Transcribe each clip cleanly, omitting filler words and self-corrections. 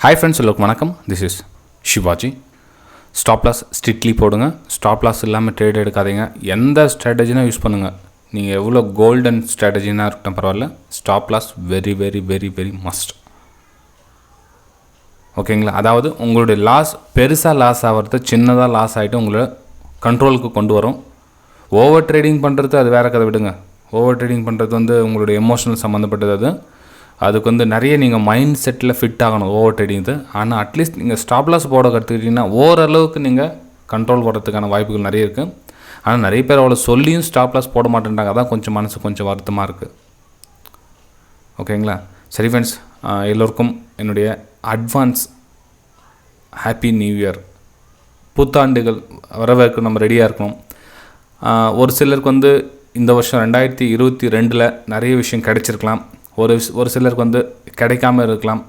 Hi friends, எல்லாருக்கும் வணக்கம். This is Shivaji. Stop loss strictly போடுங்க. ஸ்டாப் லாஸ் இல்லாமல் ட்ரேட் எடுக்காதீங்க. எந்த ஸ்ட்ராட்டஜினா யூஸ் பண்ணுங்கள். நீங்கள் எவ்வளோ கோல்டன் ஸ்ட்ராட்டஜினா இருக்கட்டும் பரவாயில்ல, stop loss very very very very must. ஓகேங்களா? அதாவது உங்களுடைய லாஸ் பெருசாக லாஸ் ஆகிறது சின்னதாக லாஸ் ஆகிட்டு உங்களை கண்ட்ரோலுக்கு கொண்டு வரும். ஓவர் ட்ரேடிங் பண்ணுறது அது வேறு கதை, விடுங்க. ஓவர் ட்ரேடிங் பண்ணுறது உங்களுடைய எமோஷனல் சம்மந்தப்பட்டது. அதுக்கு நிறைய நீங்கள் மைண்ட் செட்டில் ஃபிட் ஆகணும் ஓவர் ட்ரேடிங்கு. ஆனால் அட்லீஸ்ட் நீங்கள் ஸ்டாப் லாஸ் போட கற்றுக்கிட்டிங்கன்னா ஓரளவுக்கு நீங்கள் கண்ட்ரோல் போடுறதுக்கான வாய்ப்புகள் நிறைய இருக்குது. ஆனால் நிறைய பேர் அவ்வளோ சொல்லியும் ஸ்டாப் லாஸ் போட மாட்டேன்றாங்க. அதான் கொஞ்சம் மனசு கொஞ்சம் வருத்தமாக இருக்குது. ஓகேங்களா? சரி ஃப்ரெண்ட்ஸ், எல்லோருக்கும் என்னுடைய அட்வான்ஸ் ஹாப்பி நியூ இயர். புத்தாண்டுகள் வரவேற்க நம்ம ரெடியாக இருக்கணும். ஒரு சிலருக்கு இந்த வருஷம் 2022 நிறைய விஷயம் கிடைச்சிருக்கலாம். ஒரு சிலருக்கு கிடைக்காம இருக்கலாம்.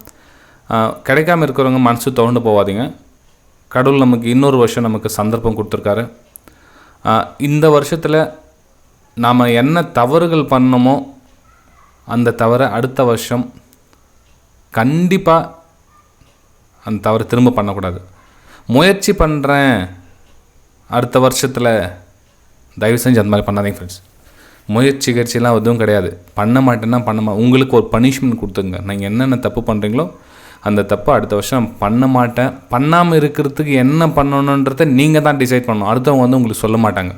கிடைக்காம இருக்கிறவங்க மனசு தோண்டு போகாதீங்க. கடவுள் நமக்கு இன்னொரு வருஷம் நமக்கு சந்தர்ப்பம் கொடுத்துருக்காரு. இந்த வருஷத்தில் நாம் என்ன தவறுகள் பண்ணோமோ அந்த தவறை அடுத்த வருஷம் கண்டிப்பாக அந்த தவறு திரும்ப பண்ணக்கூடாது. முயற்சி பண்ணுறேன் அடுத்த வருஷத்தில், தயவு செஞ்சு அந்த மாதிரி பண்ணாதீங்க ஃப்ரெண்ட்ஸ். முயற்சிகர்ச்சிலாம் எதுவும் கிடையாது. பண்ண மாட்டேன்னா உங்களுக்கு ஒரு பனிஷ்மெண்ட் கொடுத்துங்க. நீங்கள் என்னென்ன தப்பு பண்ணுறீங்களோ அந்த தப்பை அடுத்த வருஷம் பண்ண மாட்டேன். பண்ணாமல் இருக்கிறதுக்கு என்ன பண்ணணுன்றதை நீங்கள் தான் டிசைட் பண்ணணும். அடுத்தவங்க உங்களுக்கு சொல்ல மாட்டாங்க.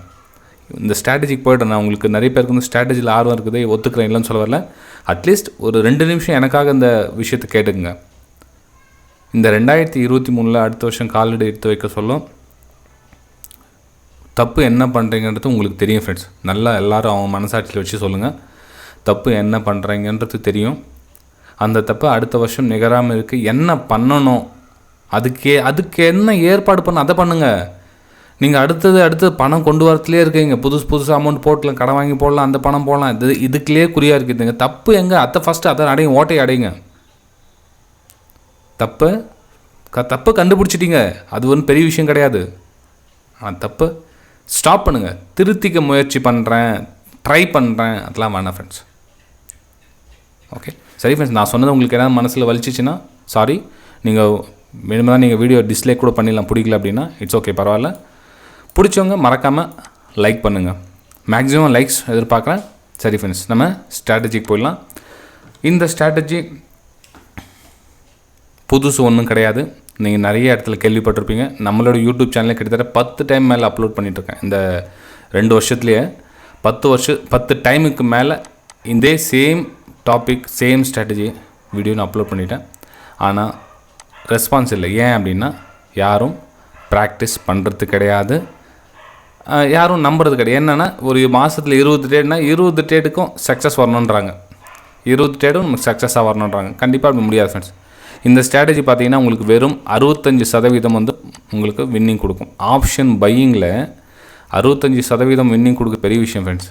இந்த ஸ்ட்ராட்டஜிக்கு போய்ட்டு நான் உங்களுக்கு நிறைய பேருக்கு ஸ்ட்ராட்டஜியில் ஆர்வம் இருக்குது, ஒத்துக்கிறேன் இல்லைன்னு சொல்ல வரல. அட்லீஸ்ட் ஒரு 2 நிமிஷம் எனக்காக இந்த விஷயத்தை கேட்டுக்குங்க. இந்த 2023 அடுத்த வருஷம் காலடி எடுத்து வைக்க சொல்லும். தப்பு என்ன பண்ணுறீங்கன்றது உங்களுக்கு தெரியும் ஃப்ரெண்ட்ஸ். நல்லா எல்லோரும் அவங்க மனசாட்சியில் வச்சு சொல்லுங்கள். தப்பு என்ன பண்ணுறீங்கன்றது தெரியும். அந்த தப்பு அடுத்த வருஷம் நிகராமல் இருக்குது. என்ன பண்ணணும், அதுக்கு என்ன ஏற்பாடு பண்ண அதை பண்ணுங்கள். நீங்கள் அடுத்தது பணம் கொண்டு வரத்துலேயே இருக்கீங்க. புதுசு அமௌண்ட் போட்டலாம், கடன் வாங்கி போடலாம், அந்த பணம் போடலாம். இதுக்குள்ளே குறியாக இருக்குதுங்க. தப்பு எங்கே அதை ஃபஸ்ட்டு அதை அடையும், ஓட்டையை அடையுங்க. தப்பு கண்டுபிடிச்சிட்டிங்க, அது ஒன்றும் பெரிய விஷயம் கிடையாது. தப்பு ஸ்டாப் பண்ணுங்கள். திருத்திக்க முயற்சி பண்ணுறேன், ட்ரை பண்ணுறேன், அதெல்லாம் வேணாம் ஃப்ரெண்ட்ஸ். ஓகே, சரி ஃப்ரெண்ட்ஸ், நான் சொன்னது உங்களுக்கு ஏதாவது மனசில் வலிச்சிச்சின்னா சாரி. நீங்கள் வேணுமா தான் நீங்கள் வீடியோ டிஸ்லைக் கூட பண்ணிடலாம், பிடிக்கல அப்படின்னா இட்ஸ் ஓகே, பரவாயில்ல. பிடிச்சவங்க மறக்காமல் லைக் பண்ணுங்கள். மேக்ஸிமம் லைக்ஸ் எதிர்பார்க்குறேன். சரி ஃப்ரெண்ட்ஸ், நம்ம ஸ்ட்ராட்டஜிக்கு போயிடலாம். இந்த ஸ்ட்ராட்டஜி புதுசு ஒன்றும் கிடையாது. நீங்கள் நிறைய இடத்துல கேள்விப்பட்டிருப்பீங்க. நம்மளோட யூடியூப் சேனலில் கிட்டத்தட்ட 10 டைம் மேலே அப்லோட் பண்ணிகிட்ருக்கேன். இந்த 2 வருஷத்துலேயே 10 டைமுக்கு மேலே இதே same topic same strategy video நான் அப்லோட் பண்ணிட்டேன். ஆனால் ரெஸ்பான்ஸ் இல்லை. ஏன் அப்படின்னா யாரும் ப்ராக்டிஸ் பண்ணுறது கிடையாது, யாரும் நம்புறது கிடையாது. என்னென்னா ஒரு மாதத்தில் 20 ட்ரேட்னா 20 ட்ரேடுக்கும் சக்ஸஸ் வரணுன்றாங்க. 20 ட்ரேடும் நமக்கு சக்ஸஸாக வரணுன்றாங்க. கண்டிப்பாக அப்படி முடியாது ஃப்ரெண்ட்ஸ். இந்த ஸ்ட்ராட்டஜி பார்த்தீங்கன்னா உங்களுக்கு வெறும் 65% உங்களுக்கு வின்னிங் கொடுக்கும். ஆப்ஷன் பையிங்கில் 65% வின்னிங் கொடுக்க பெரிய விஷயம் ஃப்ரெண்ட்ஸ்.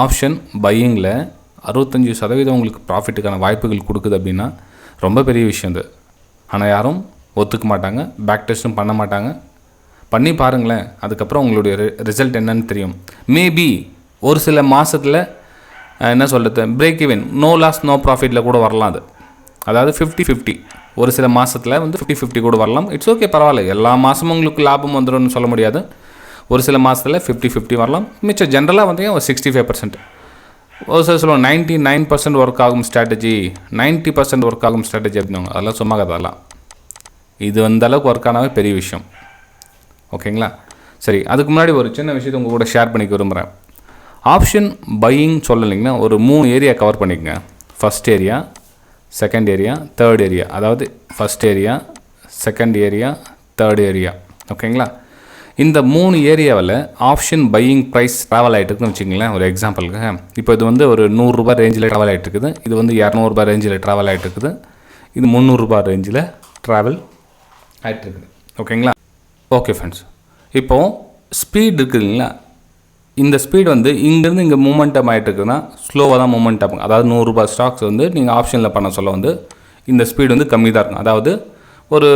ஆப்ஷன் பையிங்கில் 65% உங்களுக்கு ப்ராஃபிட்டுக்கான வாய்ப்புகள் கொடுக்குது அப்படின்னா ரொம்ப பெரிய விஷயம் அது. ஆனால் யாரும் ஒத்துக்க மாட்டாங்க, பேக் டெஸ்ட்டும் பண்ண மாட்டாங்க. பண்ணி பாருங்களேன், அதுக்கப்புறம் உங்களுடைய ரிசல்ட் என்னன்னு தெரியும். மேபி ஒரு சில மாதத்தில் என்ன சொல்கிறது, break even, no loss no ப்ராஃபிட்டில் கூட வரலாம். அதாவது 50-50, ஒரு சில மாதத்தில் 50-50 கூட வரலாம். இட்ஸ் ஓகே, பரவாயில்ல. எல்லா மாதமும் உங்களுக்கு லாபம் வந்துடும்னு சொல்ல முடியாது. ஒரு சில மாதத்தில் 50-50 வரலாம். மிச்சம் ஜென்ரலாக ஒரு 65%, ஒரு சில சொல்லுவாங்க 99% ஒர்க் ஆகும் ஸ்ட்ராட்டஜி, 90% ஒர்க் ஆகும் ஸ்ட்ராட்டஜி அப்படின்னாங்க. அதெல்லாம் சும்மா கதெல்லாம். இது அளவுக்கு ஒர்க் ஆனாவே பெரிய விஷயம். ஓகேங்களா? சரி, அதுக்கு முன்னாடி ஒரு சின்ன விஷயத்தை உங்கள் கூட ஷேர் பண்ணிக்க விரும்புகிறேன். ஆப்ஷன் பையிங் சொல்லலைங்கன்னா ஒரு 3 ஏரியா கவர் பண்ணிக்கங்க. First area, second area, third area. அதாவது first area, second area, third area. ஓகேங்களா? இந்த 3 ஏரியாவில் ஆப்ஷன் பையிங் ப்ரைஸ் ட்ராவல் ஆகிட்டு இருக்குன்னு வச்சுங்களேன். ஒரு எக்ஸாம்பிளுக்கு இப்போ இது ஒரு 100 ரூபாய் ரேஞ்சில் ட்ராவல் ஆகிட்டு இருக்குது. இது 200 ரூபாய் ரேஞ்சில் ட்ராவல் ஆகிட்டு இருக்குது. இது 300 ரூபாய் ரேஞ்சில் ட்ராவல் ஆகிட்டு இருக்குது. ஓகேங்களா? ஓகே ஃப்ரெண்ட்ஸ், இப்போது ஸ்பீட் இருக்குதுங்களா, இந்த ஸ்பீட் இங்கேருந்து இங்கே மூமெண்டம் ஆகிட்டு இருக்குதுன்னா ஸ்லோவாக தான் மூமெண்ட் ஆகும். அதாவது 100 ரூபாய் ஸ்டாக்ஸ் நீங்கள் ஆப்ஷனில் பண்ண சொல்ல இந்த ஸ்பீடு கம்மி தான் இருக்கும். அதாவது ஒரு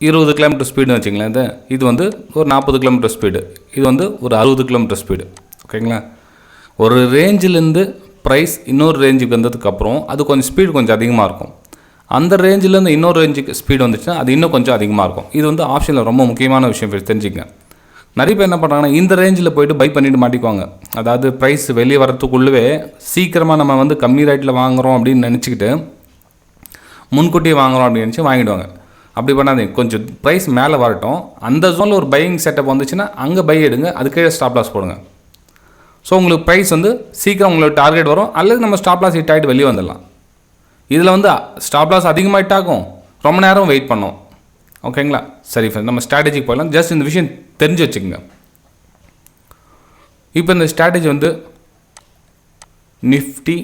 20 கிலோமீட்டர் ஸ்பீடுன்னு வச்சுங்களேன். இது ஒரு 40 கிலோமீட்டர் ஸ்பீடு, இது ஒரு 60 கிலோமீட்டர் ஸ்பீடு. ஓகேங்களா? ஒரு ரேஞ்சிலேருந்து ப்ரைஸ் இன்னொரு ரேஞ்சுக்கு வந்ததுக்கப்புறம் அது கொஞ்சம் ஸ்பீடு கொஞ்சம் அதிகமாக இருக்கும். அந்த ரேஞ்சிலேருந்து இன்னொரு ரேஞ்சுக்கு ஸ்பீடு வந்துச்சுன்னா அது இன்னும் கொஞ்சம் அதிகமாக இருக்கும். இது வந்து ஆப்ஷனில் ரொம்ப முக்கியமான விஷயம் தெரிஞ்சுக்கங்க. நிறைய பேர் என்ன பண்ணுறாங்கன்னா இந்த ரேஞ்சில் போய்ட்டு பை பண்ணிட்டு மாட்டிக்குவாங்க. அதாவது ப்ரைஸ் வெளியே வரத்துக்குள்ளவே சீக்கிரமாக நம்ம வந்து கம்மி ரேட்டில் வாங்குகிறோம் அப்படின்னு நினச்சிக்கிட்டு முன்கூட்டியே வாங்குகிறோம் அப்படின்னு நினச்சி வாங்கிடுவாங்க. அப்படி பண்ணாதீங்க. கொஞ்சம் ப்ரைஸ் மேலே வரட்டும், அந்த ஜோனில் ஒரு பையிங் செட்டப் வந்துச்சுன்னா அங்கே பை எடுங்க, அதுக்கே ஸ்டாப் லாஸ் போடுங்க. ஸோ உங்களுக்கு ப்ரைஸ் வந்து சீக்கிரம் உங்களுக்கு டார்கெட் வரும், அல்லது நம்ம ஸ்டாப் லாஸ் ஹிட் ஆகிட்டு வெளியே வந்துடலாம். இதில் வந்து ஸ்டாப் லாஸ் அதிகமாக ஹிட் ஆகும், ரொம்ப நேரம் வெயிட் பண்ணோம். ஓகேங்களா? சரி ஃப்ரெண்ட், நம்ம ஸ்ட்ராட்டஜிக்கு போகலாம். ஜஸ்ட் இந்த விஷயம் தெரிஞ்சு வச்சுக்கோங்க. இப்போ இந்த ஸ்ட்ராட்டஜி வந்து நிஃப்டி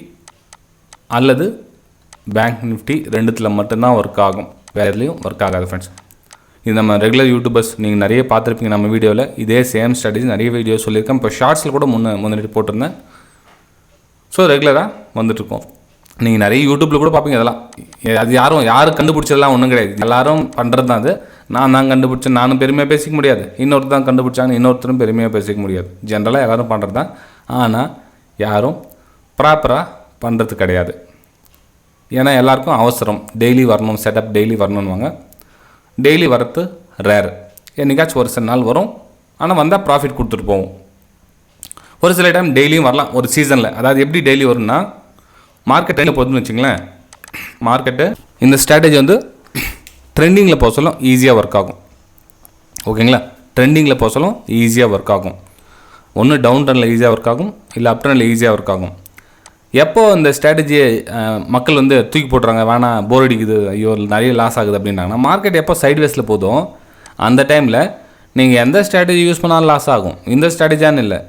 அல்லது பேங்க் நிஃப்டி ரெண்டுத்தில் மட்டும்தான் ஒர்க் ஆகும், வேறு எதுலேயும் ஒர்க் ஆகாது ஃப்ரெண்ட்ஸ். இது நம்ம ரெகுலர் யூடியூபர்ஸ் நீங்கள் நிறைய பார்த்துருப்பீங்க நம்ம வீடியோவில். இதே சேம் ஸ்ட்ராட்டஜி நிறைய வீடியோ சொல்லியிருக்கேன். இப்போ ஷார்ட்ஸில் கூட முன்னாடி போட்டிருந்தேன். ஸோ ரெகுலராக வந்துட்டுருக்கோம். நீங்கள் நிறைய யூடியூப்பில் கூட பார்ப்பீங்க. அதெல்லாம் அது யாரும் கண்டுபிடிச்சதெல்லாம் ஒன்றும் கிடையாது, எல்லோரும் பண்ணுறது தான். அது நான் கண்டுபிடிச்சேன், நானும் பெருமையாக பேசிக்க முடியாது. இன்னொருத்தர் தான் கண்டுபிடிச்சாங்க, இன்னொருத்தரும் பெருமையாக பேசிக்க முடியாது. ஜென்ரலாக எல்லோரும் பண்ணுறது தான். ஆனால் யாரும் ப்ராப்பராக பண்ணுறது கிடையாது. ஏன்னா எல்லாருக்கும் அவசரம், டெய்லி வரணும், செட்டப் டெய்லி வரணுன்னுவாங்க. டெய்லி வரது ரேர். என்னைக்காச்சும் ஒரு சில நாள் வரும், ஆனால் வந்தால் ப்ராஃபிட் கொடுத்துட்டு போவோம். ஒரு சில டைம் டெய்லியும் வரலாம் ஒரு சீசனில். அதாவது எப்படி டெய்லி வரும்னா, மார்க்கெட் ட்ரெண்டில் போகுதுன்னு வச்சுங்களேன். மார்க்கெட்டு இந்த ஸ்ட்ராட்டஜி வந்து ட்ரெண்டிங்கில் போக சொல்லும் ஈஸியாக ஒர்க் ஆகும். ஓகேங்களா? ட்ரெண்டிங்கில் போக சொல்லும் ஈஸியாக ஒர்க் ஆகும். ஒன்று டவுன் ட்ரெண்டில் ஈஸியாக ஒர்க் ஆகும், இல்லை அப் ட்ரெண்டில் ஈஸியாக ஒர்க் ஆகும். எப்போ இந்த ஸ்ட்ராட்டஜியை மக்கள் வந்து தூக்கி போட்டுறாங்க, வேணாம் போர் அடிக்குது, ஐயோ நிறைய லாஸ் ஆகுது அப்படின்னாங்கன்னா, மார்க்கெட் எப்போ சைட்வேஸில் போதும் அந்த டைமில் நீங்கள் எந்த ஸ்ட்ராட்டஜி யூஸ் பண்ணாலும் லாஸ் ஆகும். இந்த ஸ்ட்ராட்டஜியான்னு இல்லை,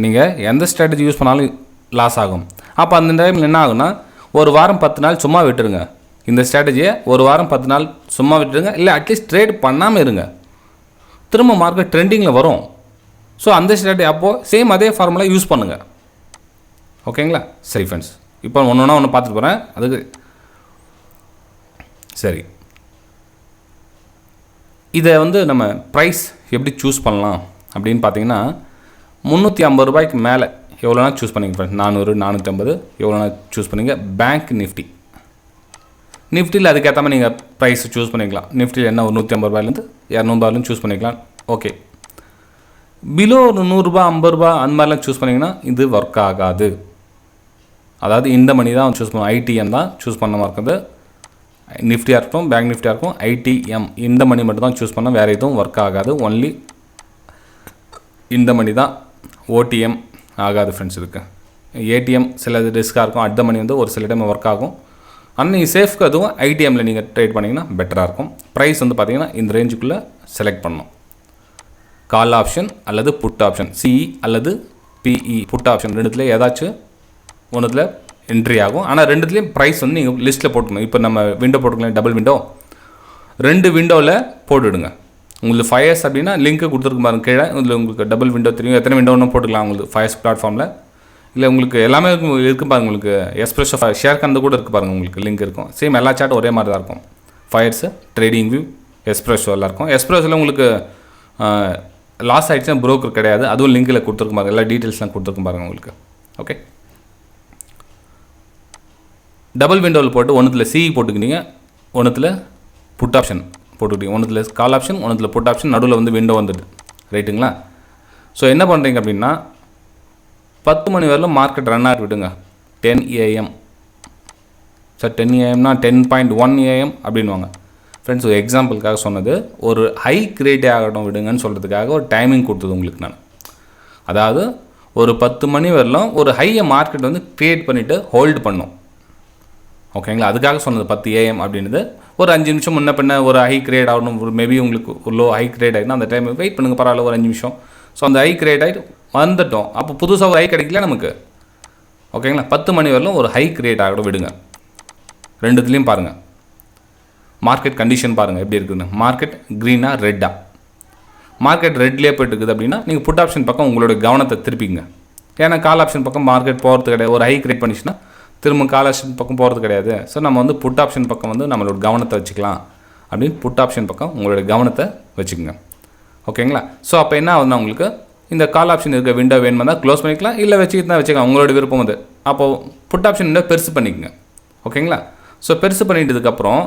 நீங்கள் எந்த ஸ்ட்ராட்டஜி யூஸ் பண்ணாலும் லாஸ் ஆகும். அப்போ அந்த டைமில் என்ன ஆகுனா, ஒரு வாரம் 10 நாள் சும்மா விட்டுருங்க. இந்த ஸ்ட்ராட்டஜியை ஒரு வாரம் 10 நாள் சும்மா விட்டுருங்க, இல்லை அட்லீஸ்ட் ட்ரேட் பண்ணாமல் இருங்க. திரும்ப மார்க்கெட் ட்ரெண்டிங்கில் வரும். ஸோ அந்த ஸ்ட்ராட்டஜி அப்போது சேம் அதே ஃபார்முலா யூஸ் பண்ணுங்கள். ஓகேங்களா? சரி ஃப்ரெண்ட்ஸ், இப்போ ஒன்று பார்த்துட்டு போகிறேன். அதுக்கு சரி, இதை வந்து நம்ம ப்ரைஸ் எப்படி சூஸ் பண்ணலாம் அப்படின்னு பார்த்தீங்கன்னா, 350 ரூபாய்க்கு மேலே எவ்வளோனா சூஸ் பண்ணிங்க ஃப்ரெண்ட்ஸ். 400, 450 எவ்வளோனா சூஸ் பண்ணிங்க. பேங்க் நிஃப்டியில் அதுக்கேற்ற மாதிரி நீங்கள் ப்ரைஸ் சூஸ் பண்ணிக்கலாம். நிஃப்டியில் என்ன ஒரு 150 ரூபாயிலேருந்து 200 ரூபாயிலும் சூஸ் பண்ணிக்கலாம். ஓகே, பிலோ ஒரு 100 ரூபா 50 ரூபா அந்த மாதிரிலாம் சூஸ் பண்ணிங்கன்னா இது ஒர்க் ஆகாது. அதாவது இந்த மணி தான் சூஸ் பண்ணணும், ஐடிஎம் தான் சூஸ் பண்ண இருக்குது. நிஃப்டியாக இருக்கட்டும், பேங்க் நிஃப்டியாக இருக்கும், ஐடிஎம் இந்த மணி மட்டும் தான் சூஸ் பண்ணால் வேறு எதுவும் ஒர்க் ஆகாது. ஒன்லி இந்த மணி தான். ஓடிஎம் ஆகாது ஃப்ரெண்ட்ஸ். இதுக்கு ஏடிஎம் சில ரிஸ்க்காக இருக்கும், அடுத்த மணி வந்து ஒரு சில டைம் ஒர்க் ஆகும். ஆனால் நீங்கள் சேஃப்க்கு அதுவும் ஐடிஎம்மில் நீங்கள் ட்ரேட் பண்ணிங்கன்னா பெட்டராக இருக்கும். ப்ரைஸ் வந்து பார்த்திங்கன்னா இந்த ரேஞ்சுக்குள்ளே செலக்ட் பண்ணணும். கால் ஆப்ஷன் அல்லது புட் ஆப்ஷன், சிஇ அல்லது பிஇ புட் ஆப்ஷன் ரெண்டுத்தில் ஏதாச்சும் ஒன்றுத்தில் என்ட்ரி ஆகும். ஆனால் ரெண்டுத்துலேயும் ப்ரைஸ் வந்து நீங்கள் லிஸ்ட்டில் போட்டுக்கணும். இப்போ நம்ம விண்டோ போட்டுக்கலாம், டபுள் விண்டோ 2 விண்டோவில் போட்டுவிடுங்க. உங்களுக்கு ஃபயர்ஸ் அப்படின்னா லிங்க்கு கொடுத்துருக்கு பாருங்க கீழே. இதில் உங்களுக்கு டபுள் விண்டோ தெரியும், எத்தனை விண்டோ ஒன்றும் போட்டுக்கலாம் உங்களுக்கு ஃபயர்ஸ் பிளாட்ஃபார்மில். இல்லை உங்களுக்கு எல்லாமே இருக்குது பாருங்கள். உங்களுக்கு எஸ்ப்ரெஷோ ஷேர் கந்து கூட இருக்குது பாருங்கள், உங்களுக்கு லிங்க் இருக்கும். சேம் எல்லா சாட்டும் ஒரே மாதிரி தான் இருக்கும். ஃபயர்ஸு, ட்ரேடிங் வியூ, எஸ்ப்ரெஷோ எல்லாம் இருக்கும். எஸ்ப்ரெஷோவில் உங்களுக்கு லாஸ் ஆகிடுச்சுன்னா ப்ரோக்கர் கிடையாது, அதுவும் லிங்கில் கொடுத்துருக்கும் பாருங்கள். எல்லா டீட்டெயில்ஸ்லாம் கொடுத்துருக்கும் பாருங்கள் உங்களுக்கு. ஓகே, டபுள் விண்டோவில் போட்டு ஒன்றுத்தில் சிஇ போட்டுக்கிட்டீங்க, ஒன்றுத்தில் புட் ஆப்ஷன் போட்டுக்கிட்டீங்க, ஒன்றுத்தில் கால் ஆப்ஷன், ஒன்றுத்தில் புட் ஆப்ஷன், நடுவில் வந்து விண்டோ வந்துடுது. ரைட்டுங்களா? ஸோ என்ன பண்ணுறீங்க அப்படின்னா, 10 மணி வரலும் மார்க்கெட் ரன் ஆகிட்டு விடுங்க. 10 AM சார், 10 AMனா 10.1 AM அப்படின்வாங்க ஃப்ரெண்ட்ஸ். ஒரு எக்ஸாம்பிளுக்காக சொன்னது. ஒரு ஹை கிரேட்டே ஆகட்டும் விடுங்கன்னு சொல்கிறதுக்காக ஒரு டைமிங் கொடுத்தது உங்களுக்கு நான். அதாவது ஒரு 10 மணி வரலும் ஒரு ஹையை மார்க்கெட் வந்து க்ரியேட் பண்ணிவிட்டு ஹோல்டு பண்ணும். ஓகேங்களா? அதுக்காக சொன்னது 10 AM அப்படின்றது. ஒரு 5 நிமிஷம் முன்ன பின்ன ஒரு ஹை கிரேட் ஆகணும், ஒரு மேபி உங்களுக்கு ஒரு லோ ஹை கிரேட் ஆகிடுனா அந்த டைம் வெயிட் பண்ணுங்கள், பரவாயில்ல ஒரு 5 நிமிஷம். ஸோ அந்த ஹை கிரேட் ஆகிட்டு வந்துட்டோம், அப்போ புதுசாக ஒரு ஹை கிடைக்கல நமக்கு. ஓகேங்களா? 10 மணி வரலும் ஒரு ஹை கிரியேட் ஆகிடும் விடுங்க. ரெண்டுத்துலேயும் பாருங்கள், மார்க்கெட் கண்டிஷன் பாருங்கள் எப்படி இருக்குதுன்னு. மார்க்கெட் க்ரீனாக ரெட்டாக, மார்க்கெட் ரெட்லேயே போய்ட்டு இருக்குது அப்படின்னா நீங்கள் புட் ஆப்ஷன் பக்கம் உங்களோட கவனத்தை திருப்பிங்க. ஏன்னா கால் ஆப்ஷன் பக்கம் மார்க்கெட் போகிறது கிடையாது. ஒரு ஹை கிரியேட் பண்ணிச்சுன்னா திரும்ப கால் ஆப்ஷன் பக்கம் போகிறது கிடையாது. ஸோ நம்ம வந்து புட் ஆப்ஷன் பக்கம் வந்து நம்மளோட கவனத்தை வச்சுக்கலாம் அப்படின்னு புட் ஆப்ஷன் பக்கம் உங்களோட கவனத்தை வச்சுக்கோங்க. ஓகேங்களா? ஸோ அப்போ என்ன ஆகுதுன்னா, உங்களுக்கு இந்த கால் ஆப்ஷன் இருக்க விண்டோ வேணுமா தான் க்ளோஸ் பண்ணிக்கலாம், இல்லை வச்சுக்கிட்டு தான் வச்சுக்கலாம், உங்களோட விருப்பம் அது. அப்போது புட் ஆப்ஷன் விண்டோ பெருசு பண்ணிக்கோங்க. ஓகேங்களா? ஸோ பெருசு பண்ணிட்டதுக்கப்புறம்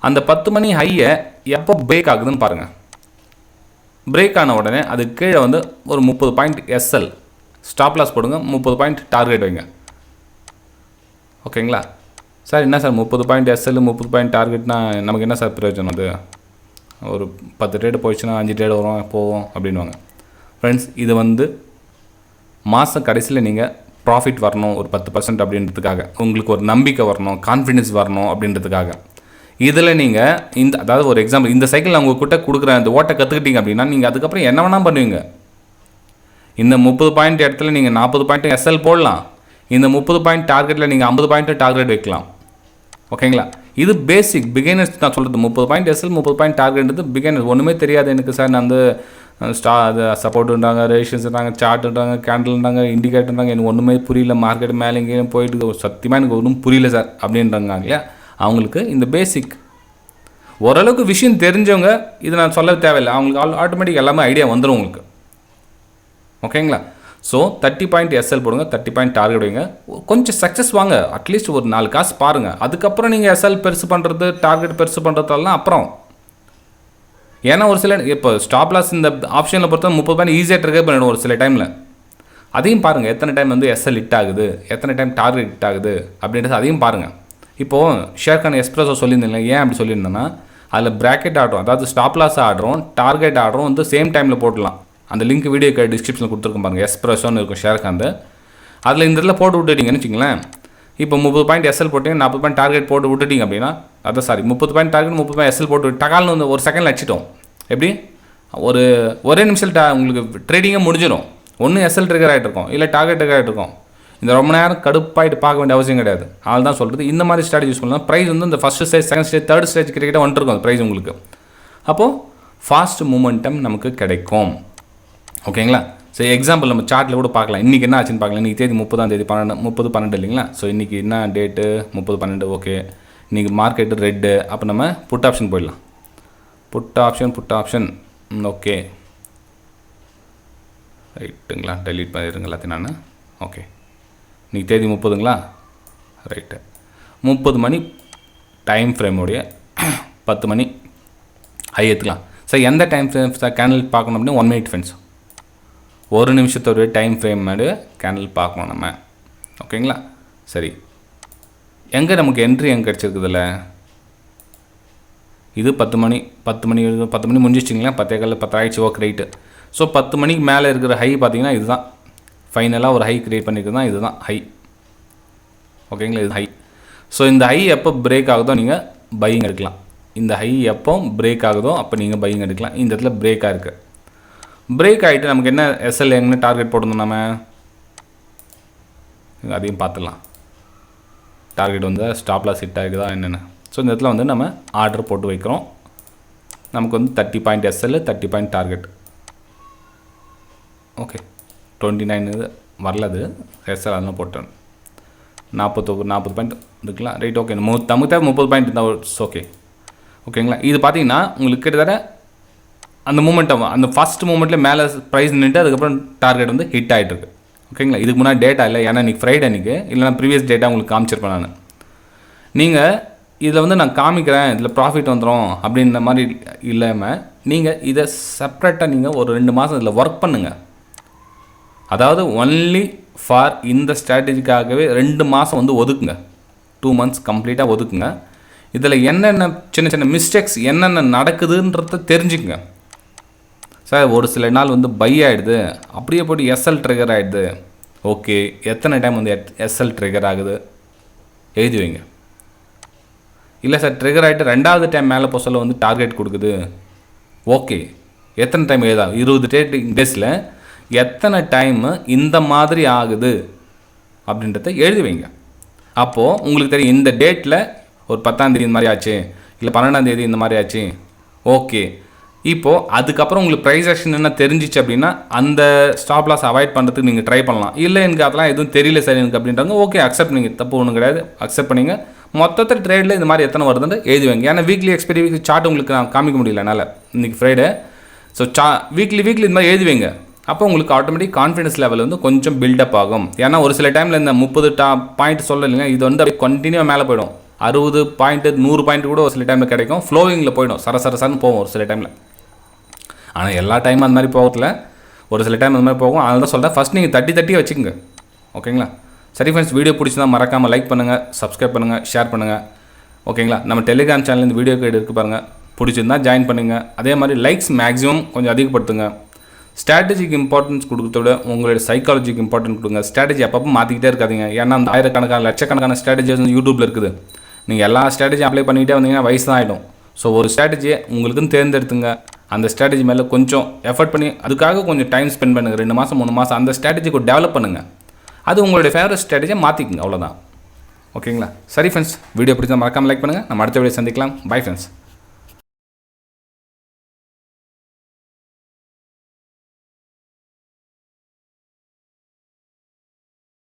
அந்த 10 மணி ஹையை எப்போ பிரேக் ஆகுதுன்னு பாருங்கள். பிரேக் ஆன உடனே அது கீழே வந்து ஒரு 30 பாயிண்ட் எஸ்எல் ஸ்டாப் லாஸ் போடுங்க, 30 பாயிண்ட் டார்கெட் வைங்க. ஓகேங்களா சார்? என்ன சார் 30 பாயிண்ட் எஸ்எல் 30 பாயிண்ட் டார்கெட்னா நமக்கு என்ன சார் பிரயோஜனம்? அது ஒரு 10 ட்ரேடு போயிடுச்சுன்னா 5 ட்ரேடு வரும் போவோம் அப்படின்வாங்க. ஃப்ரெண்ட்ஸ், இது வந்து மாதம் கடைசியில் நீங்கள் ப்ராஃபிட் வரணும் ஒரு 10% அப்படின்றதுக்காக, உங்களுக்கு ஒரு நம்பிக்கை வரணும், கான்ஃபிடென்ஸ் வரணும் அப்படின்றதுக்காக. இதில் நீங்கள் அதாவது ஒரு எக்ஸாம்பிள், இந்த சைக்கிள் உங்கள்கிட்ட கொடுக்குற அந்த ஓட்டை கற்றுக்கிட்டீங்க அப்படின்னா நீங்கள் அதுக்கப்புறம் என்ன வேணால் பண்ணுவீங்க. இந்த 30 பாயிண்ட் இடத்துல நீங்கள் 40 பாயிண்ட் எஸ்எல் போடலாம். இந்த 30 பாயிண்ட் டார்கெட்டில் நீங்கள் 50 பாயிண்ட் டார்கெட் வைக்கலாம். ஓகேங்களா? இது பேசிக் பிகினர்ஸ் நான் சொல்கிறது. 30 பாயிண்ட் எஸ்எல் 30 பாயிண்ட் டார்கெட்ன்றது பிகினர்ஸ். ஒன்றுமே தெரியாது எனக்கு சார், நான் வந்து அது சப்போர்ட்டுன்றாங்க, ரேஷன்ஸ்ன்றாங்க, சார்ட்டுன்றாங்க, கேண்டல்ன்றாங்க, இண்டிகேட்டர்ன்றாங்க, எனக்கு ஒன்றுமே புரியல, மார்க்கெட் மேலே எங்கேயும் போயிட்டு சத்தியமாக எனக்கு ஒன்றும் புரியல சார் அப்படின்றாங்க இல்லையா? அவங்களுக்கு இந்த பேசிக் ஓரளவுக்கு விஷயம் தெரிஞ்சவங்க இதை நான் சொல்ல தேவையில்லை, அவங்களுக்கு ஆட்டோமேட்டிக் எல்லாமே ஐடியா வந்துடும் உங்களுக்கு. ஓகேங்களா? ஸோ 30 பாயிண்ட் எஸ்எல் போடுங்க, 30 பாயிண்ட் டார்கெட் வைங்க, கொஞ்சம் சக்ஸஸ் வாங்க, அட்லீஸ்ட் ஒரு 4 காசு பாருங்கள். அதுக்கப்புறம் நீங்கள் எஸ்எல் பெருசு பண்ணுறது, டார்கெட் பெருசு பண்ணுறதெல்லாம் அப்புறம். ஏன்னா ஒரு சில இப்போ ஸ்டாப் லாஸ் இந்த ஆப்ஷனில் பொறுத்த 30 பாயிண்ட் ஈஸியாக ட்ரிகர் பண்ணிவிடும் ஒரு சில டைமில். அதையும் பாருங்கள், எத்தனை டைம் வந்து எஸ்எல் ஹிட் ஆகுது, எத்தனை டைம் டார்கெட் ஹிட் ஆகுது அப்படின்றது அதையும் பாருங்கள். இப்போது ஷேர்கான் எக்ஸ்பிரஸோ சொல்லியிருந்தேன், ஏன் அப்படி சொல்லியிருந்தேன்னா அதில் ப்ராக்கெட் ஆடுறோம், அதாவது ஸ்டாப் லாஸ் ஆடுறோம், டார்கெட் ஆடுறோம் வந்து சேம் டைமில் போடலாம். அந்த லிங்க் வீடியோ டிஸ்கிரிப்ஷனில் கொடுத்துருக்கோம் பாருங்கள், எக்ஸ்பிரஸோன்னு இருக்கும் ஷேர்கான். அதில் இந்த இதில் போட்டு விட்டுட்டீங்கன்னு வச்சுங்களேன். இப்போ 30 பாயிண்ட் எஸ்எல் போட்டு 40 பாயிண்ட் டார்கெட் போட்டு விட்டுட்டீங்க அப்படின்னா, அதான் 30 பாயிண்ட் டார்கெட் 30 பாயிண்ட் எஸ்எல் போட்டு டகால்னு வந்து ஒரு செகண்டில் அடிச்சிட்டோம். எப்படி ஒரே நிமிஷம் உங்களுக்கு ட்ரேடிங்கே முடிஞ்சிடும். ஒன்று எஸ்எல் ட்ரிகர் ஆகிட்டு இருக்கும், இல்லை டார்கெட் ட்ரிகர் ஆகிட்டு இருக்கும். இந்த ரொம்ப நேரம் கடுப்பாயிட்டு பார்க்க வேண்டிய அவசியம் கிடையாது. அதனால தான் சொல்கிறது, இந்த மாதிரி ஸ்ட்ராட்டஜி யூஸ் பண்ணலாம். ப்ரைஸ் வந்து இந்த first stage, second stage, third stage கிட்ட வந்துருக்கும் அந்த ப்ரைஸ் உங்களுக்கு. அப்போது ஃபாஸ்ட் மூமெண்டம் நமக்கு கிடைக்கும். ஓகேங்களா? ஸோ எக்ஸாம்பிள் நம்ம சார்ட்டில் கூட பார்க்கலாம். இன்றைக்கி என்ன ஆச்சுன்னு பார்க்கலாம். இன்றைக்கி தேதி 30/12 இல்லைங்களா? ஸோ இன்றைக்கி என்ன டேட்டு 30/12. ஓகே, இன்றைக்கி மார்க்கெட்டு ரெட்டு. அப்போ நம்ம புட் ஆப்ஷன் போயிடலாம். புட் ஆப்ஷன் ஓகே ரைட்டுங்களா? டெலீட் பண்ணிடுங்க எல்லாத்தையும் நான். ஓகே, இன்றைக்கி தேதி 30ங்களா? ரைட்டு. 30 மணி டைம் ஃப்ரேமோடைய 10 மணி ஹை எடுத்துக்கலாம். சார் எந்த டைம் ஃப்ரேம் சார் கேண்டில் பார்க்கணும் அப்படின்னா 1 மினிட் ஃப்ரெண்ட்ஸ், ஒரு நிமிஷத்தோடைய டைம் ஃப்ரேம் கேண்டில் பார்க்கணும் நம்ம. ஓகேங்களா? சரி, எங்கே நமக்கு என்ட்ரி எங்கே கிடச்சிருக்குதுல்ல? இது 10 மணி முடிஞ்சிச்சிங்களா? 10 ஆயிடுச்சு. Okay right. ஸோ 10 மணிக்கு மேலே இருக்கிற ஹை பார்த்தீங்கன்னா இதுதான் ஃபைனலாக ஒரு ஹை கிரியேட் பண்ணிக்கிறது தான், இதுதான் ஹை. ஓகேங்களா? இது ஹை. ஸோ இந்த ஹை எப்போ பிரேக் ஆகுதோ நீங்கள் பையிங் எடுக்கலாம். இந்த ஹை எப்போ பிரேக் ஆகுதோ அப்போ நீங்கள் பையிங் எடுக்கலாம். இந்த இடத்துல பிரேக்காக இருக்குது. பிரேக் ஆகிட்டு நமக்கு என்ன எஸ்எல் எங்கே டார்கெட் போட்டிருந்தோம் நம்ம, அதையும் பார்த்துடலாம். டார்கெட் வந்து ஸ்டாப் லாஸ் ஹிட் ஆகுதா என்னென்ன. ஸோ இந்த இடத்துல வந்து நம்ம ஆர்டர் போட்டு வைக்கிறோம். நமக்கு வந்து 30 point SL, 30 point target. Okay, 29 இது வரலது எஸ்எல், அதெல்லாம் போட்டேன். 40 பாயிண்ட் இருக்குங்களா? ரைட். ஓகே, நமக்கு தேவை 30 பாயிண்ட் இருந்தால் ஓகே. ஓகேங்களா? இது பார்த்தீங்கன்னா உங்களுக்கு கிட்டத்தட்ட அந்த மூமெண்ட்டம், அந்த ஃபஸ்ட் மூமெண்ட்டில் மேலே ப்ரைஸ் நின்றுட்டு அதுக்கப்புறம் டார்கெட் வந்து ஹிட் ஆகிட்டுருக்கு. ஓகேங்களா? இதுக்கு முன்னாடி டேட்டா இல்லை, ஏன்னா இன்றைக்கி ஃப்ரைடே அன்றைக்கி, இல்லைனா ப்ரீவியஸ் டேட்டா உங்களுக்கு காமிச்சிருப்பேன் நான். நீங்கள் இதில் வந்து நான் காமிக்கிறேன், இதில் ப்ராஃபிட் வந்துடும் அப்படின்ற மாதிரி இல்லாமல் நீங்கள் இதை செப்ரேட்டாக நீங்கள் ஒரு 2 மாதம் இதில் ஒர்க் பண்ணுங்கள். அதாவது ஒன்லி ஃபார் இந்த ஸ்ட்ராட்டஜிக்காகவே 2 மாதம் வந்து ஒதுக்குங்க. 2 மந்த்ஸ் கம்ப்ளீட்டாக ஒதுக்குங்க. இதில் என்னென்ன சின்ன மிஸ்டேக்ஸ் என்னென்ன நடக்குதுன்றத தெரிஞ்சுக்குங்க. சார் ஒரு சில நாள் வந்து பை ஆகிடுது, அப்படியே போய்ட்டு எஸ்எல் ட்ரிகர் ஆகிடுது. ஓகே, எத்தனை டைம் வந்து எஸ்எல் ட்ரிகர் ஆகுது எழுதி வைங்க. இல்லை சார் ட்ரிகர் ஆகிட்டு 2வது டைம் மேலே போக சொல்ல வந்து டார்கெட் கொடுக்குது. ஓகே, எத்தனை டைம் எழுதா 20 ட்ரேடிங் டேஸில் எத்தனை டைமு இந்த மாதிரி ஆகுது அப்படின்றத எழுதி வைங்க. அப்போது உங்களுக்கு தெரியும் இந்த டேட்டில் ஒரு 10ஆம் தேதி இந்த மாதிரி ஆச்சு, இல்லை 12ஆம் தேதி இந்த மாதிரி ஆச்சு. ஓகே, இப்போது அதுக்கப்புறம் உங்களுக்கு ப்ரைஸ் ஆக்ஷன் என்ன தெரிஞ்சிச்சு அப்படின்னா அந்த ஸ்டாப் லாஸ் அவாய்ட் பண்ணுறதுக்கு நீங்கள் ட்ரை பண்ணலாம். இல்லை எனக்கு அதெல்லாம் எதுவும் தெரியல சார் எனக்கு அப்படின்றாங்க. ஓகே, அக்செப்ட், நீங்கள் தப்பு ஒன்றும் கிடையாது, அக்செப்ட் பண்ணிங்க. மொத்தத்தில் ட்ரேடில் இந்த மாதிரி எத்தனை வருதுன்னு எழுதி வைங்க. ஏன்னா வீக்லி எக்ஸ்பெரி சார்ட் உங்களுக்கு நான் காமிக்க முடியல என்னால், இன்றைக்கி ஃப்ரைடே. ஸோ வீக்லி இந்த மாதிரி எழுதி வைங்க. அப்போ உங்களுக்கு ஆட்டோமேட்டிக் கான்ஃபிடன்ஸ் லெவல் வந்து கொஞ்சம் பில்டப் ஆகும். ஏன்னா ஒரு சில டைமில் இந்த 30 பாயிண்ட் சொல்லலைங்க, இது வந்து அப்படியே கண்டினியூவாக மேலே போயிடும். 60 பாயிண்ட் 100 பாயிண்ட் கூட ஒரு சில டைமில் கிடைக்கும். ஃப்ளோவிங்கில் போயிடும், சரசரன்னு போகும் ஒரு சில டைமில். ஆனால் எல்லா டைமும் அந்த மாதிரி போகல, ஒரு சில டைம் அந்த மாதிரி போகும். அதனால தான் சொல்கிறேன், ஃபஸ்ட் நீங்கள் தட்டி வச்சுக்கோங்க. ஓகேங்களா? சரி ஃப்ரெண்ட்ஸ், வீடியோ பிடிச்சிருந்தா மறக்காமல் லைக் பண்ணுங்கள், சப்ஸ்கிரைப் பண்ணுங்கள், ஷேர் பண்ணுங்கள். ஓகேங்களா? நம்ம டெலிகிராம் சேனல் இந்த வீடியோ கைடு இருக்குது பாருங்கள், பிடிச்சிருந்தா ஜாயின் பண்ணுங்கள். அதே மாதிரி லைக்ஸ் மேக்ஸிமம் கொஞ்சம் அதிகப்படுத்துங்க. ஸ்ட்ராட்டஜிக்கு இம்பார்ட்டன்ஸ் கொடுக்கறத விட உங்களுடைய சைக்காலஜிக்கு இம்பார்ட்டன்ஸ் கொடுங்க. ஸ்ட்ராட்டஜி அப்பப்போ மாற்றிக்கிட்டே இருக்காதிங்க. ஏன்னா அந்த ஆயிரக்கணக்கான லட்சக்கணக்கான ஸ்ட்ராட்டஜிஸ் வந்து யூடியூப்பில் இருக்குது. நீங்கள் எல்லா ஸ்ட்ராட்டஜியும் அப்ளை பண்ணிக்கிட்டே வந்தீங்கன்னா வயசு தான் ஆகிடும். ஸோ ஒரு ஸ்ட்ராட்டஜியை உங்களுக்குன்னு தேர்ந்தெடுத்துங்க. அந்த ஸ்ட்ராட்டஜி மேலே கொஞ்சம் எஃபர்ட் பண்ணி அதுக்காக கொஞ்சம் டைம் ஸ்பெண்ட் பண்ணுங்கள். 2 மாதம் 3 மாதம் அந்த ஸ்ட்ராட்டஜிக்கு டெவலப் பண்ணுங்கள். அது உங்களுடைய ஃபேவரட் ஸ்ட்ராட்டஜியை மாற்றிக்குங்க. அவ்வளோதான். ஓகேங்களா? சரி ஃப்ரெண்ட்ஸ், வீடியோ பிடிச்சா மறக்காமல் லைக் பண்ணுங்கள். நம்ம அடுத்த வீடியோ சந்திக்கலாம். Bye friends.